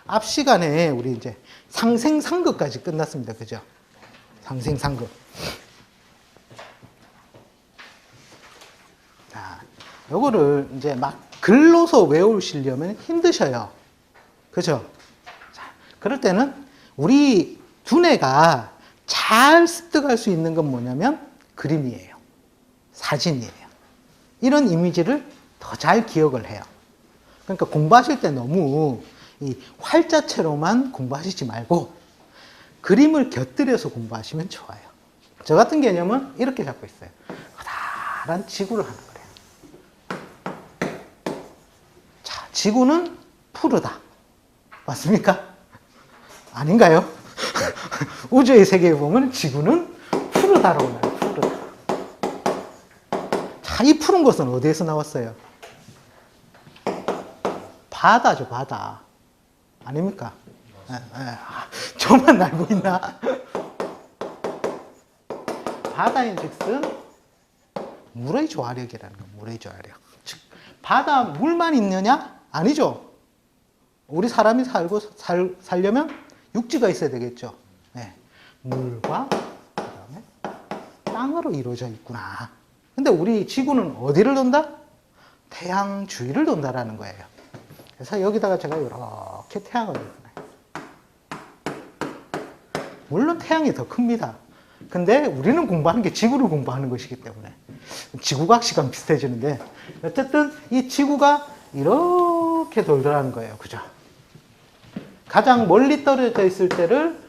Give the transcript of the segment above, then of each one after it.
앞 시간에 우리 이제 상생상극까지 끝났습니다. 그죠? 상생상극. 자, 요거를 이제 막 글로서 외우시려면 힘드셔요. 그죠? 자, 그럴 때는 우리 두뇌가 잘 습득할 수 있는 건 뭐냐면 그림이에요. 사진이에요. 이런 이미지를 더 잘 기억을 해요. 그러니까 공부하실 때 너무 이 활자체로만 공부하시지 말고 그림을 곁들여서 공부하시면 좋아요. 저 같은 개념은 이렇게 잡고 있어요. 커다란 지구를 하는 거예요. 자, 지구는 푸르다. 맞습니까? 아닌가요? 우주의 세계에 보면 지구는 푸르다라고 나와요. 푸르다. 자, 이 푸른 것은 어디에서 나왔어요? 바다죠, 바다. 아닙니까? 저만 알고 있나? 바다인 즉슨 물의 조화력이라는 거, 물의 조화력. 즉, 바다 물만 있느냐? 아니죠. 우리 사람이 살려면 육지가 있어야 되겠죠. 네. 물과 그다음에 땅으로 이루어져 있구나. 근데 우리 지구는 어디를 돈다? 태양 주위를 돈다라는 거예요. 그래서 여기다가 제가 이렇게 태양을 그려요. 물론 태양이 더 큽니다. 근데 우리는 공부하는 게 지구를 공부하는 것이기 때문에 지구과학 시간 비슷해지는데 어쨌든 이 지구가 이렇게 돌더라는 거예요. 그죠? 가장 멀리 떨어져 있을 때를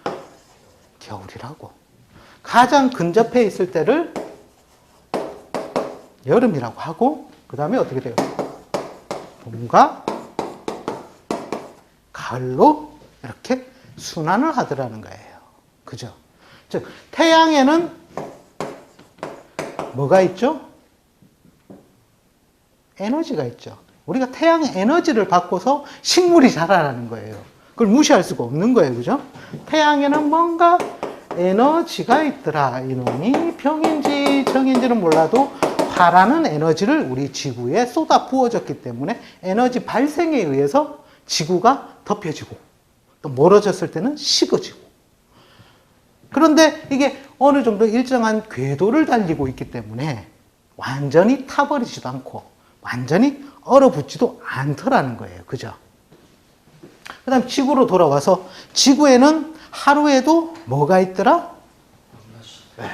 겨울이라고, 가장 근접해 있을 때를 여름이라고 하고, 그 다음에 어떻게 돼요? 봄과 가을로 이렇게 순환을 하더라는 거예요. 그죠? 즉, 태양에는 뭐가 있죠? 에너지가 있죠. 우리가 태양의 에너지를 받고서 식물이 자라라는 거예요. 그걸 무시할 수가 없는 거예요. 그죠? 태양에는 뭔가 에너지가 있더라. 이놈이 병인지 정인지는 몰라도 바라는 에너지를 우리 지구에 쏟아 부어졌기 때문에 에너지 발생에 의해서 지구가 덮여지고 또 멀어졌을 때는 식어지고, 그런데 이게 어느 정도 일정한 궤도를 달리고 있기 때문에 완전히 타버리지도 않고 완전히 얼어붙지도 않더라는 거예요. 그죠? 그 다음 지구로 돌아와서 지구에는 하루에도 뭐가 있더라? 네.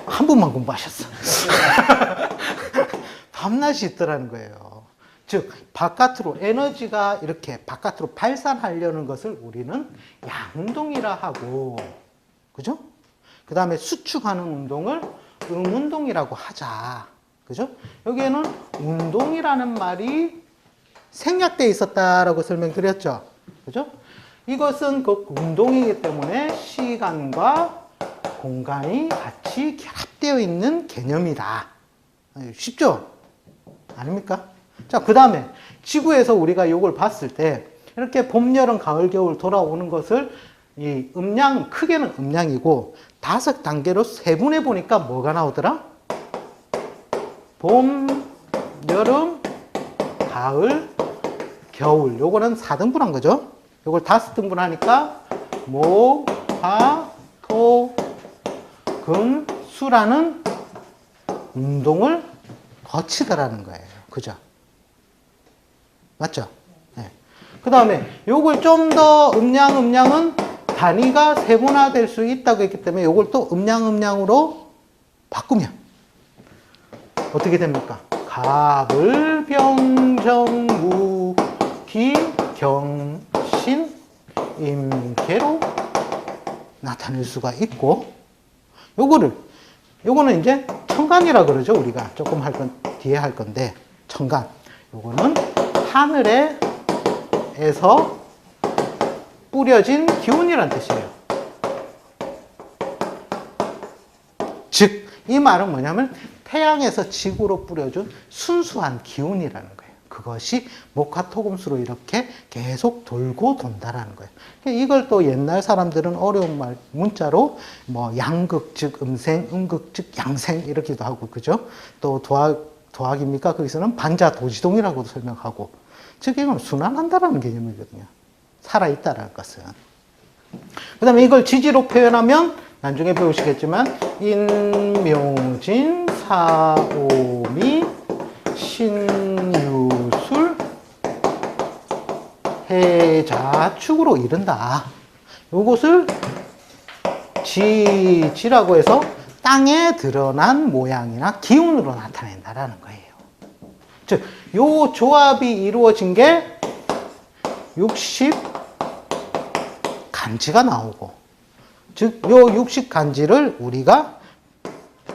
한 분만 공부하셨어. 밤낮이 있더라는 거예요. 즉, 바깥으로 에너지가 이렇게 바깥으로 발산하려는 것을 우리는 양운동이라 하고, 그죠? 그 다음에 수축하는 운동을 음운동이라고 하자. 그죠? 여기에는 운동이라는 말이 생략되어 있었다라고 설명드렸죠. 그죠? 이것은 그 운동이기 때문에 시간과 공간이 같이 결합되어 있는 개념이다. 쉽죠? 아닙니까? 자, 그 다음에 지구에서 우리가 이걸 봤을 때 이렇게 봄, 여름, 가을, 겨울 돌아오는 것을 이 음량, 크게는 음량이고 5단계로 세분해 보니까 뭐가 나오더라? 봄, 여름, 가을, 겨울. 요거는 4등분한 거죠. 요걸 5등분 하니까 목, 화, 토, 금, 수라는 운동을 거치더라는 거예요. 그죠? 맞죠? 네. 그 다음에 요걸 좀 더 음량은 단위가 세분화될 수 있다고 했기 때문에 요걸 또 음량으로 바꾸면 어떻게 됩니까? 갑을, 병, 정, 무, 기, 경, 신, 임계로 나타낼 수가 있고, 요거는 이제 천간이라 그러죠. 우리가 조금 뒤에 할 건데, 천간. 요거는 하늘에서 뿌려진 기운이란 뜻이에요. 즉, 이 말은 뭐냐면 태양에서 지구로 뿌려준 순수한 기운이라는 거예요. 그것이 목화토금수로 이렇게 계속 돌고 돈다라는 거예요. 이걸 또 옛날 사람들은 어려운 말, 문자로 뭐 양극 즉 음생, 음극 즉 양생 이렇게도 하고, 그죠? 또 도학입니까? 거기서는 반자도지동이라고도 설명하고, 즉 이건 순환한다라는 개념이거든요. 살아있다라는 것은. 그 다음에 이걸 지지로 표현하면 나중에 배우시겠지만 인묘진, 사오미, 신유술, 해자축으로 이른다. 요것을 지라고 해서 땅에 드러난 모양이나 기운으로 나타낸다라는 거예요. 즉, 요 조합이 이루어진 게 60간지가 나오고, 즉, 요 60간지를 우리가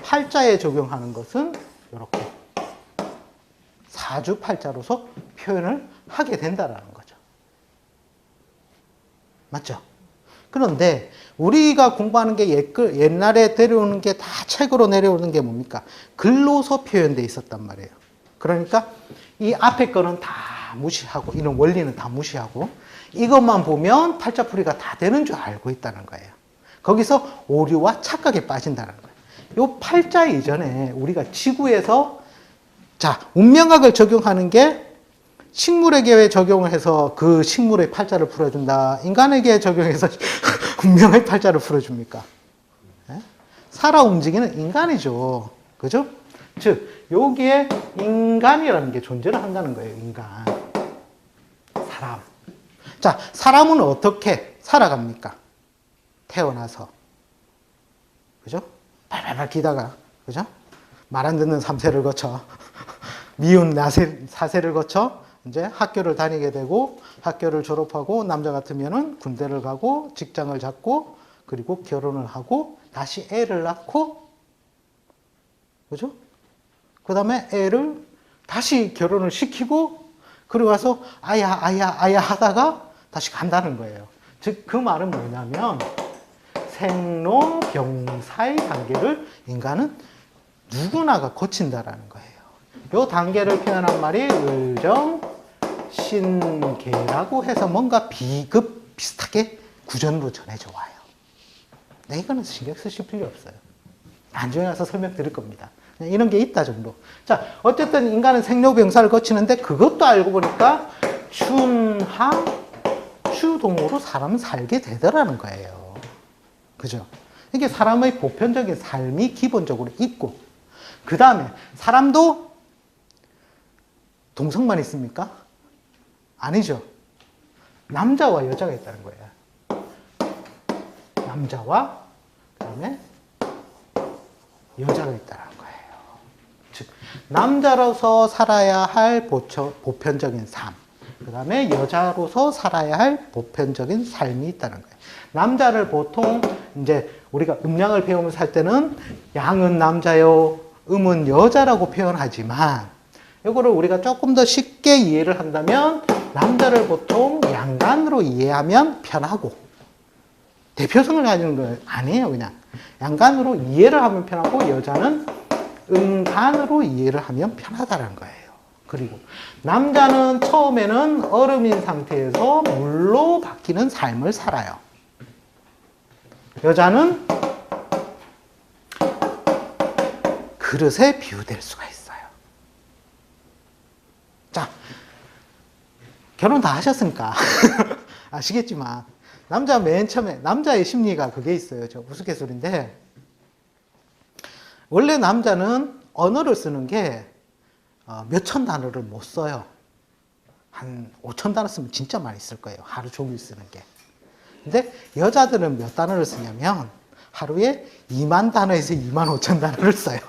팔자에 적용하는 것은 이렇게 사주팔자로서 표현을 하게 된다라는 거죠. 맞죠? 그런데 우리가 공부하는 게 옛날에 내려오는 게 다 책으로 내려오는 게 뭡니까? 글로서 표현되어 있었단 말이에요. 그러니까 이 앞에 거는 다 무시하고, 이런 원리는 다 무시하고, 이것만 보면 팔자풀이가 다 되는 줄 알고 있다는 거예요. 거기서 오류와 착각에 빠진다는 거예요. 요 팔자 이전에 우리가 지구에서, 자, 운명학을 적용하는 게 식물에게 적용을 해서 그 식물의 팔자를 풀어준다. 인간에게 적용해서 운명의 팔자를 풀어줍니까? 네? 살아 움직이는 인간이죠. 그죠? 즉, 여기에 인간이라는 게 존재를 한다는 거예요. 인간. 사람. 자, 사람은 어떻게 살아갑니까? 태어나서. 그죠? 발발발 기다가. 그죠? 말 안 듣는 3세를 거쳐. 미운 4세를 거쳐. 이제 학교를 다니게 되고, 학교를 졸업하고, 남자 같으면은 군대를 가고, 직장을 잡고, 그리고 결혼을 하고, 다시 애를 낳고, 그죠? 그 다음에 애를 다시 결혼을 시키고, 그리고 와서 아야 하다가 다시 간다는 거예요. 즉, 그 말은 뭐냐면, 생로병사의 단계를 인간은 누구나가 거친다라는 거예요. 이 단계를 표현한 말이 을정신계라고 해서 뭔가 비급 비슷하게 구전으로 전해져 와요. 네, 이거는 신경 쓰실 필요 없어요. 나중에 와서 설명드릴 겁니다. 이런 게 있다 정도. 자, 어쨌든 인간은 생로병사를 거치는데 그것도 알고 보니까 춘하, 추동으로 사람은 살게 되더라는 거예요. 그죠? 이게 사람의 보편적인 삶이 기본적으로 있고, 그 다음에 사람도 동성만 있습니까? 아니죠. 남자와 여자가 있다는 거예요. 남자와 그 다음에 여자가 있다는 거예요. 즉, 남자로서 살아야 할 보편적인 삶, 그 다음에 여자로서 살아야 할 보편적인 삶이 있다는 거예요. 남자를 보통 이제 우리가 음양을 배우면서 할 때는 양은 남자요, 음은 여자라고 표현하지만, 이거를 우리가 조금 더 쉽게 이해를 한다면 남자를 보통 양간으로 이해하면 편하고, 대표성을 가지는 건 아니에요. 그냥 양간으로 이해를 하면 편하고, 여자는 음간으로 이해를 하면 편하다는 거예요. 그리고 남자는 처음에는 얼음인 상태에서 물로 바뀌는 삶을 살아요. 여자는 그릇에 비유될 수가 있어요. 자, 결혼 다 하셨으니까 아시겠지만, 남자 맨 처음에 남자의 심리가 그게 있어요. 저 우스갯소리인데, 원래 남자는 언어를 쓰는 게 몇천 단어를 못 써요. 한 5천 단어 쓰면 진짜 많이 쓸 거예요. 하루 종일 쓰는 게. 근데 여자들은 몇 단어를 쓰냐면 하루에 2만 단어에서 2만 5천 단어를 써요.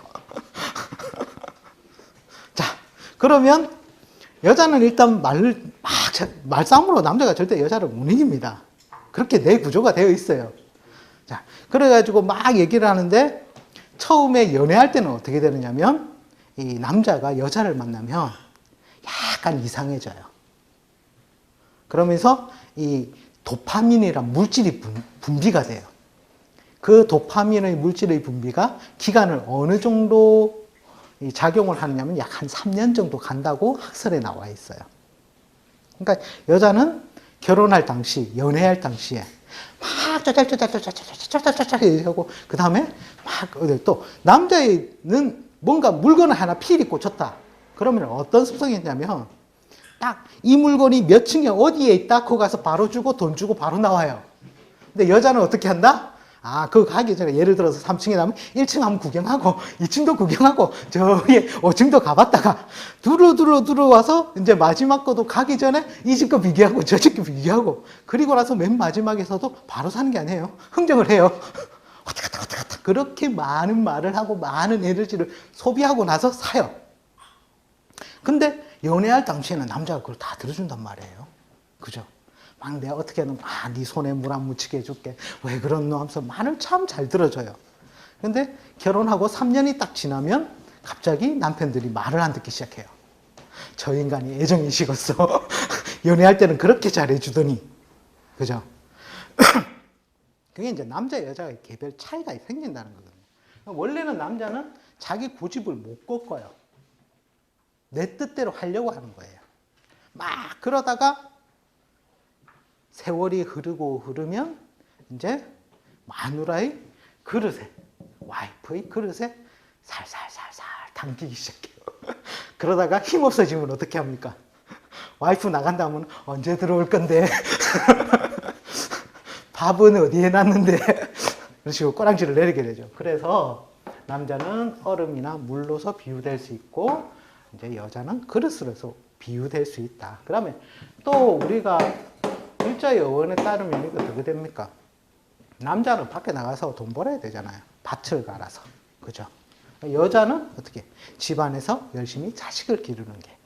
자, 그러면 여자는 일단 말싸움으로 남자가 절대 여자를 못 이깁니다. 그렇게 내 구조가 되어 있어요. 자, 그래가지고 막 얘기를 하는데, 처음에 연애할 때는 어떻게 되느냐면, 이 남자가 여자를 만나면 약간 이상해져요. 그러면서 이 도파민이란 물질이 분비가 돼요. 그 도파민의 물질의 분비가 기간을 어느 정도 작용을 하느냐면 약 한 3년 정도 간다고 학설에 나와 있어요. 그러니까 여자는 결혼할 당시, 연애할 당시에 막 짜잘짜잘짜잘짜잘짜잘짜잘 하고, 그 다음에 막 또 남자애는 뭔가 물건을 하나 필히 꽂혔다. 그러면 어떤 습성이 있냐면 딱 이 물건이 몇 층에 어디에 있다, 그거 가서 바로 주고 돈 주고 바로 나와요. 근데 여자는 어떻게 한다? 아, 그거 가기 전에 예를 들어서 3층에 가면 1층 한번 구경하고 2층도 구경하고 저기 5층도 가봤다가 두루 들어와서 이제 마지막 것도 가기 전에 이 집 거 비교하고 저 집 거 비교하고 그리고 나서 맨 마지막에서도 바로 사는 게 아니에요. 흥정을 해요. 왔다 갔다 그렇게 많은 말을 하고 많은 에너지를 소비하고 나서 사요. 근데 연애할 당시에는 남자가 그걸 다 들어준단 말이에요. 그죠? 막 내가 어떻게 하면 네 손에 물 안 묻히게 해줄게. 왜 그런노 하면서 말을 참 잘 들어줘요. 근데 결혼하고 3년이 딱 지나면 갑자기 남편들이 말을 안 듣기 시작해요. 저 인간이 애정이 식었어. 연애할 때는 그렇게 잘해주더니. 그죠? 그게 이제 남자 여자가 개별 차이가 생긴다는 거거든요. 원래는 남자는 자기 고집을 못 꺾어요. 내 뜻대로 하려고 하는 거예요. 막 그러다가 세월이 흐르면 이제 마누라의 그릇에, 와이프의 그릇에 살살살살 당기기 시작해요. 그러다가 힘 없어지면 어떻게 합니까? 와이프 나간다면 언제 들어올 건데? 밥은 어디에 놨는데? 그런 식으로 꼬랑지를 내리게 되죠. 그래서 남자는 얼음이나 물로서 비유될 수 있고 이제 여자는 그릇으로서 비유될 수 있다. 그다음에 또 우리가 일자 여원에 따르면 이거 어떻게 됩니까? 남자는 밖에 나가서 돈 벌어야 되잖아요. 밭을 갈아서. 그죠? 여자는 어떻게? 집안에서 열심히 자식을 기르는 게.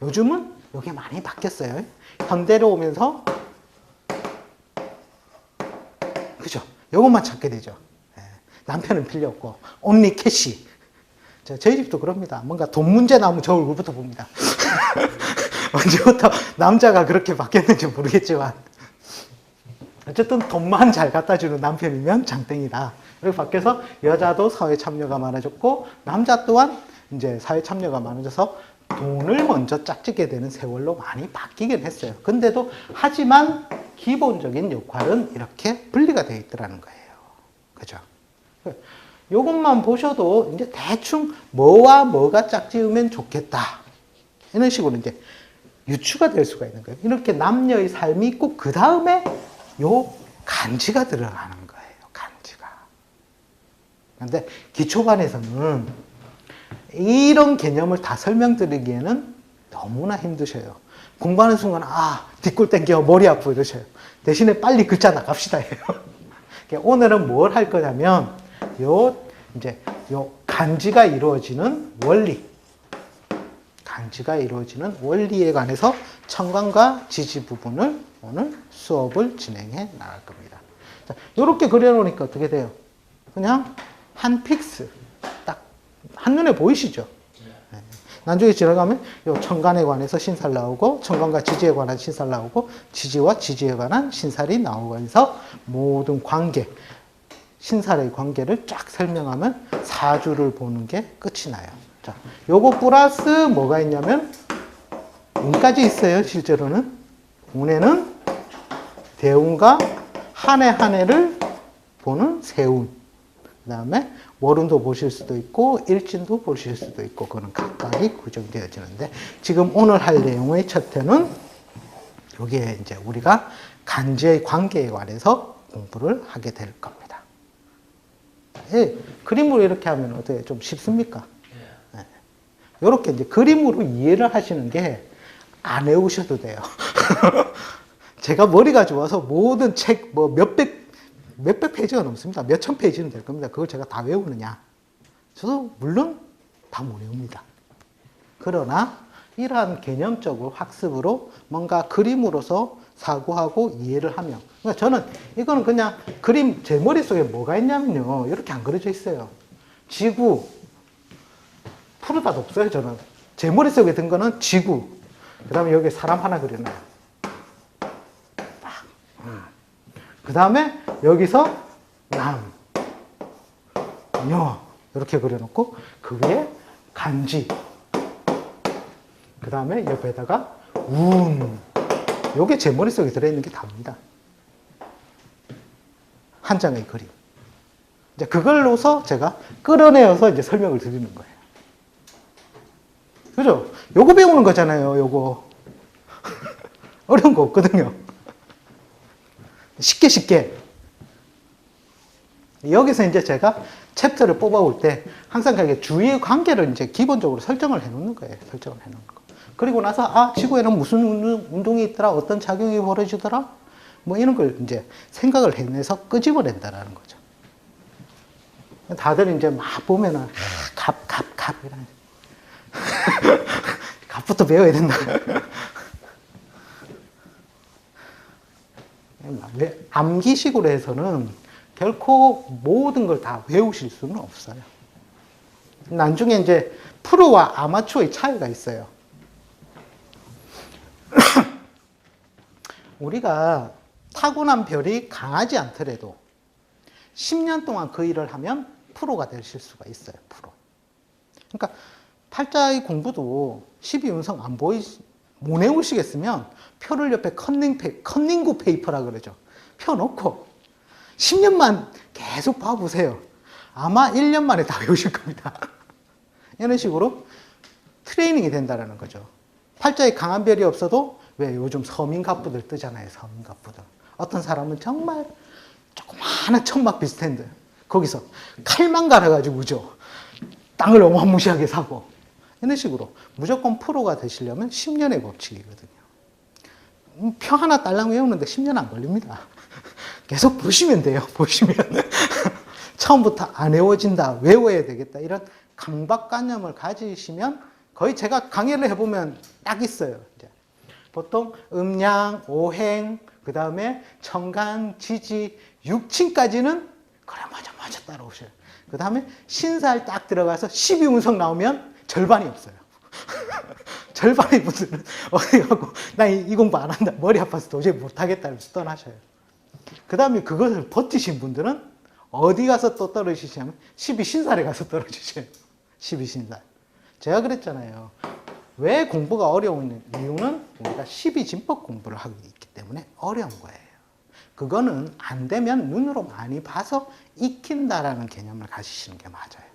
요즘은 이게 많이 바뀌었어요. 현대로 오면서 그죠? 요것만 찾게 되죠. 남편은 필요 없고 only 캐시. 저희 집도 그럽니다. 뭔가 돈 문제 나오면 저 얼굴부터 봅니다. 언제부터 남자가 그렇게 바뀌었는지 모르겠지만 어쨌든 돈만 잘 갖다 주는 남편이면 장땡이다. 그리고 밖에서 여자도 사회 참여가 많아졌고 남자 또한 이제 사회 참여가 많아져서 돈을 먼저 짝짓게 되는 세월로 많이 바뀌긴 했어요. 근데도 하지만 기본적인 역할은 이렇게 분리가 되어 있더라는 거예요. 그죠? 요것만 보셔도 이제 대충 뭐와 뭐가 짝지으면 좋겠다. 이런 식으로 이제 유추가 될 수가 있는 거예요. 이렇게 남녀의 삶이 있고 그 다음에 요 간지가 들어가는 거예요. 간지가. 그런데 기초반에서는 이런 개념을 다 설명드리기에는 너무나 힘드셔요. 공부하는 순간 뒷골 땡겨 머리 아프고 이러셔요. 대신에 빨리 글자 나갑시다 해요. 오늘은 뭘 할 거냐면 요 간지가 이루어지는 원리. 간지가 이루어지는 원리에 관해서 청간과 지지 부분을 오늘 수업을 진행해 나갈 겁니다. 자, 이렇게 그려놓으니까 어떻게 돼요? 그냥 한 픽스. 딱 한눈에 보이시죠? 네. 나중에 지나가면 요 청간에 관해서 신살 나오고 청간과 지지에 관한 신살 나오고 지지와 지지에 관한 신살이 나오면서 모든 관계, 신살의 관계를 쫙 설명하면 사주를 보는 게 끝이 나요. 자, 요거 플러스 뭐가 있냐면 운까지 있어요. 실제로는 운에는 대운과 한 해 한 해를 보는 세운, 그 다음에 월운도 보실 수도 있고 일진도 보실 수도 있고 그거는 각각이 구정되어지는데 지금 오늘 할 내용의 첫 회는 여기에 이제 우리가 간지의 관계에 관해서 공부를 하게 될 겁니다. 예, 그림으로 이렇게 하면 어떻게 좀 쉽습니까? 이렇게 이제 그림으로 이해를 하시는 게 안 외우셔도 돼요. 제가 머리가 좋아서 모든 책 몇백 페이지가 넘습니다. 몇천 페이지는 될 겁니다. 그걸 제가 다 외우느냐? 저도 물론 다 못 외웁니다. 그러나 이러한 개념적으로 학습으로 뭔가 그림으로서 사고하고 이해를 하며 그러니까 저는 이거는 그냥 그림 제 머릿속에 뭐가 있냐면요. 이렇게 안 그려져 있어요. 지구 푸르다도 없어요. 저는 제 머릿속에 든 거는 지구 그 다음에 여기 사람 하나 그려놔요. 그 다음에 여기서 남, 여 이렇게 그려놓고 그 위에 간지 그 다음에 옆에다가 운 요게 제 머릿속에 들어있는 게 답니다. 한 장의 그림. 이제 그걸로서 제가 끌어내어서 이제 설명을 드리는 거예요. 그죠? 요거 배우는 거잖아요, 요거. 어려운 거 없거든요. 쉽게. 여기서 이제 제가 챕터를 뽑아올 때 항상 주의 관계를 이제 기본적으로 설정을 해 놓는 거예요. 설정을 해 놓는 거. 그리고 나서, 지구에는 무슨 운동이 있더라, 어떤 작용이 벌어지더라, 뭐 이런 걸 이제 생각을 해내서 끄집어낸다라는 거죠. 다들 이제 막 보면은, 갑, 이런. 갑부터 배워야 된다. 암기식으로 해서는 결코 모든 걸 다 외우실 수는 없어요. 나중에 이제 프로와 아마추어의 차이가 있어요. 우리가 타고난 별이 강하지 않더라도 10년 동안 그 일을 하면 프로가 되실 수가 있어요. 프로. 그러니까 팔자의 공부도 12운성 안 못 외우시겠으면 표를 옆에 컨닝구 페이퍼라 그러죠. 펴놓고 10년만 계속 봐보세요. 아마 1년 만에 다 외우실 겁니다. 이런 식으로 트레이닝이 된다는 거죠. 팔자에 강한 별이 없어도 왜 요즘 서민갑부들 뜨잖아요. 서민갑부들. 어떤 사람은 정말 조그마한 천막 비슷한데 거기서 칼만 갈아가지고 그죠? 땅을 어마무시하게 사고 이런 식으로 무조건 프로가 되시려면 10년의 법칙이거든요. 표 하나 딸랑 외우는데 10년 안 걸립니다. 계속 보시면 돼요. 보시면 처음부터 안 외워진다, 외워야 되겠다 이런 강박관념을 가지시면 거의 제가 강의를 해보면 딱 있어요. 이제 보통 음양, 오행, 그 다음에 천간, 지지, 육친까지는 그래 맞아 따라오셔요. 그 다음에 신살 딱 들어가서 12운석 나오면 절반이 없어요. 절반의 분들은 어디 가고 나 이 공부 안 한다, 머리 아파서 도저히 못하겠다 이러면서 떠나셔요. 그 다음에 그것을 버티신 분들은 어디 가서 또 떨어지시냐면 12신살에 가서 떨어지셔요. 12신살. 제가 그랬잖아요. 왜 공부가 어려운 이유는 우리가 12진법 공부를 하고 있기 때문에 어려운 거예요. 그거는 안 되면 눈으로 많이 봐서 익힌다라는 개념을 가지시는 게 맞아요.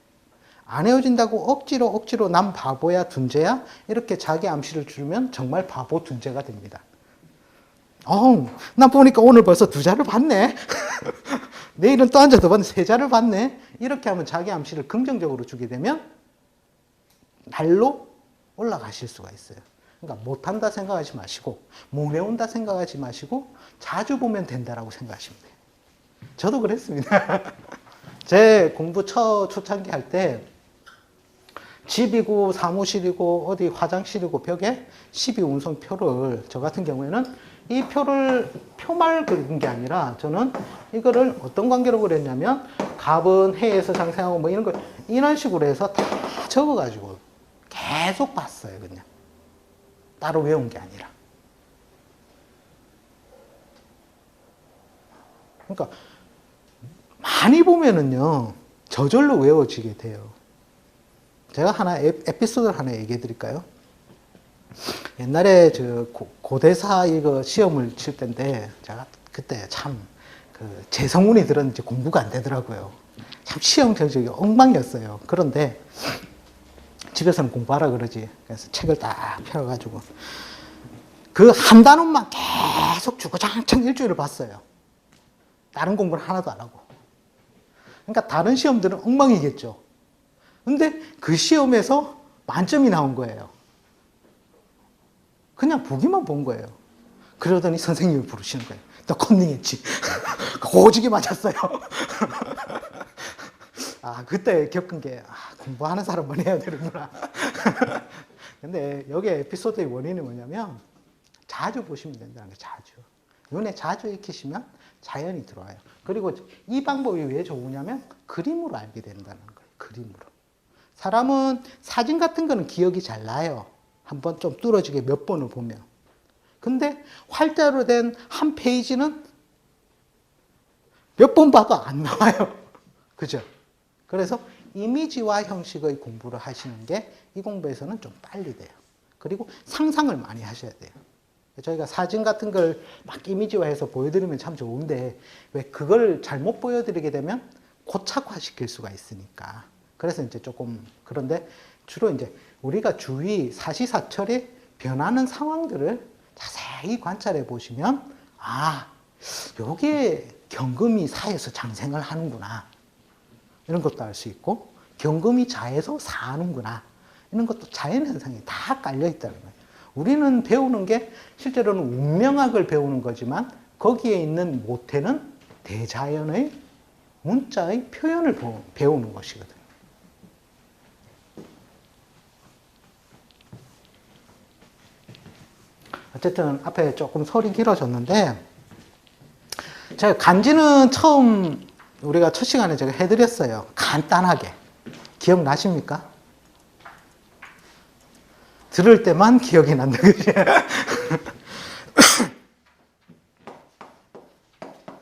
안 헤어진다고 억지로 남 바보야 둔재야 이렇게 자기 암시를 주면 정말 바보 둔재가 됩니다. 나 보니까 오늘 벌써 2자를 봤네. 내일은 또 앉아 더 봤네. 3자를 봤네. 이렇게 하면 자기 암시를 긍정적으로 주게 되면 날로 올라가실 수가 있어요. 그러니까 못한다 생각하지 마시고 못 외운다 생각하지 마시고 자주 보면 된다라고 생각하시면 돼요. 저도 그랬습니다. 제 공부 초창기 할 때 집이고 사무실이고 어디 화장실이고 벽에 12운성 표를 저 같은 경우에는 이 표말 그린 게 아니라 저는 이거를 어떤 관계로 그렸냐면 갑은 해에서 상생하고 뭐 이런 식으로 해서 다 적어가지고 계속 봤어요. 그냥 따로 외운 게 아니라. 그러니까 많이 보면은요 저절로 외워지게 돼요. 제가 에피소드를 하나 얘기해 드릴까요? 옛날에 고대사 이거 시험을 칠 때인데 제가 그때 참 재성운이 들었는지 공부가 안 되더라고요. 참 시험 성적이 엉망이었어요. 그런데 집에서는 공부하라 그러지. 그래서 책을 딱 펴가지고 그 한 단원만 계속 주구장창 일주일을 봤어요. 다른 공부를 하나도 안 하고. 그러니까 다른 시험들은 엉망이겠죠. 근데 그 시험에서 만점이 나온 거예요. 그냥 보기만 본 거예요. 그러더니 선생님이 부르시는 거예요. 너 컨닝했지? 고지게 맞았어요. 그때 겪은 게, 공부하는 사람만 해야 되는구나. 근데 여기 에피소드의 원인이 뭐냐면, 자주 보시면 된다는 거예요, 자주. 눈에 자주 익히시면 자연히 들어와요. 그리고 이 방법이 왜 좋으냐면, 그림으로 알게 된다는 거예요, 그림으로. 사람은 사진 같은 거는 기억이 잘 나요. 한번 좀 뚫어지게 몇 번을 보면. 근데 활자로 된 한 페이지는 몇 번 봐도 안 나와요. 그죠? 그래서 이미지와 형식의 공부를 하시는 게 이 공부에서는 좀 빨리 돼요. 그리고 상상을 많이 하셔야 돼요. 저희가 사진 같은 걸 막 이미지화해서 보여드리면 참 좋은데 왜 그걸 잘못 보여드리게 되면 고착화시킬 수가 있으니까. 그래서 이제 조금 그런데 주로 이제 우리가 주위 사시사철에 변하는 상황들을 자세히 관찰해 보시면 아, 요게 경금이 사에서 장생을 하는구나. 이런 것도 알 수 있고 경금이 자에서 사는구나. 이런 것도 자연현상이 다 깔려 있다는 거예요. 우리는 배우는 게 실제로는 운명학을 배우는 거지만 거기에 있는 모태는 대자연의 문자의 표현을 배우는 것이거든요. 어쨌든 앞에 조금 설이 길어졌는데 제가 간지는 처음 우리가 첫 시간에 제가 해드렸어요. 간단하게. 기억나십니까? 들을 때만 기억이 난다.